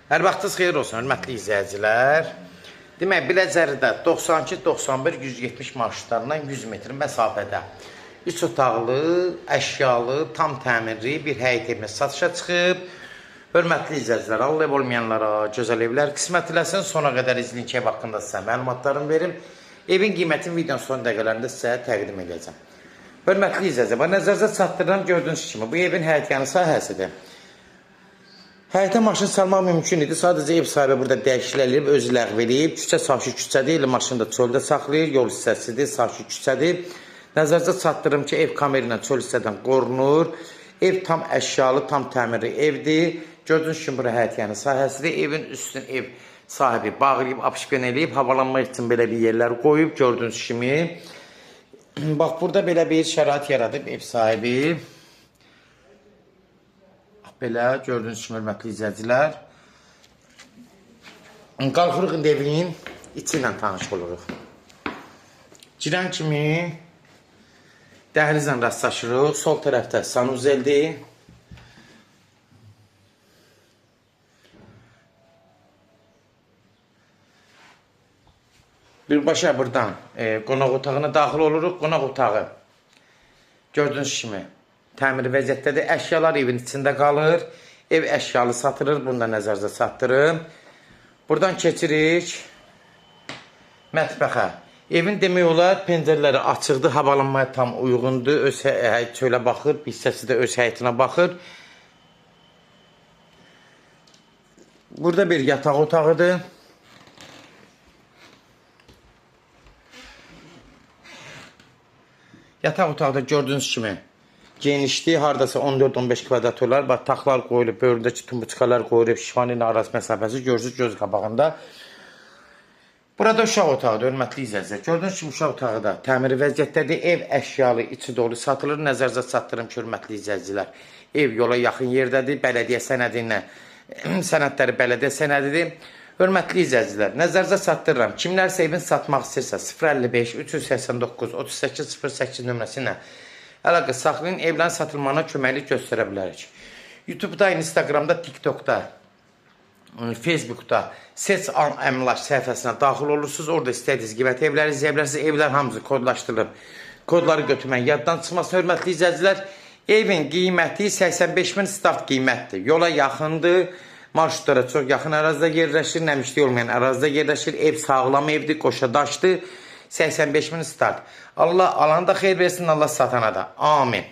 Hər vaxtınız xeyir olsun, hörmətli izləyicilər. Demək, Biləcəridə 92, 91, 170 marşrutlarından 100 metr məsafədə 3 otaqlı, əşyalı, tam təmirli bir həyət evimiz satışa çıxıb. Hörmətli izləyicilər, Allah ev olmayanlara gözəl evlər qismət eləsin. Sona qədər izləyin ki, ev haqqında sizə məlumatlarını verim. Evin qiymətini videonun son dəqiqələrində sizə təqdim edəcəm. Hörmətli izləyicilər, nəzərinizə çatdırıram, gördüyünüz kimi bu evin həyətyanı sahəsidir. Həyətə maşın salmaq mümkün idi. Sadəcə ev sahibi burada dəyişiklik edib, özü ləğv edib. Küçə sakit küçədir, maşını da çöldə saxlayır, yol hissəsidir, sakit küçədir. Nəzərinizə çatdırım ki, ev kamera ilə çöl hissədən qorunur. Ev tam əşyalı, tam təmirli evdir. Gördüyünüz kimi bura həyətyanı sahəsidir. Evin üstünü ev sahibi bağlayıb, apışqən eləyib, havalanmaq üçün belə bir yerlər qoyub, gördüyünüz kimi. Bax, burada belə bir şərait yaradıb ev sahibi. Belə, gördüyünüz kimi, hörmətli izləyicilər. Qalxırıq evin içi ilə tanış oluruq. Girən kimi dəhlizlə rastlaşırıq. Sol tərəfdə sanuzeldir. Birbaşa buradan qonaq otağına daxil oluruq. Qonaq otağı gördüyünüz kimi təmir vəziyyətdədir. Əşyalar evin içində qalır. Ev əşyalı satılır. Bunu da nəzərinizə çatdırım. Buradan keçirik mətbəxə. Evin demək olar pəncərələri açıqdır. Havalanmaya tam uyğundur. Öz çölə baxır. Bir hissəsi də öz həyətinə baxır. Burada bir yataq otağıdır. Yataq otaqda gördüyünüz kimi genişliyi hardasa 14-15 kvadrat olar. Bax, taxlar qoyulub, böyründəki tumbuçkalar qoyulub, şifani ilə arası məsafəsi görürsünüz göz qabağında. Burada uşaq otağıdır, hörmətli izləyicilər. Gördüyünüz kimi uşaq otağı da təmiri vəziyyətdədir. Ev əşyalı, içi dolu satılır. Nəzərinizə çatdırım ki, hörmətli izləyicilər. Ev yola yaxın yerdədir. Bələdiyyə sənədi ilə sənədləri bələdiyyə sənədidir. Hörmətli izləyicilər, nəzərinizə çatdırıram. Kimlərsə evin satmaq istəyirsə 055 389 38 08 nömrəsi ilə əlaqə saxlayın, evlərin satılmağına köməklik göstərə bilərik. YouTube'da, Instagram'da, TikTok'da, Facebook'da Seç Al Əmlak səhifəsinə daxil olursunuz. Orada istədiyiniz qiymət evləri izləyə bilərsiniz. Evlər hamısı kodlaşdırılıb. Kodları götürmək yaddan çıxmasın, hörmətli izləyicilər. Evin qiyməti 85.000 start qiymətdir. Yola yaxındır. Marşrutlara çox yaxın ərazidə yerləşir. Nəmişlik olmayan ərazidə yerləşir. Ev sağlam evdir, qoşadaşdır. 85.000 start. Allah alanda xeyir versin, Allah satana da. Amin.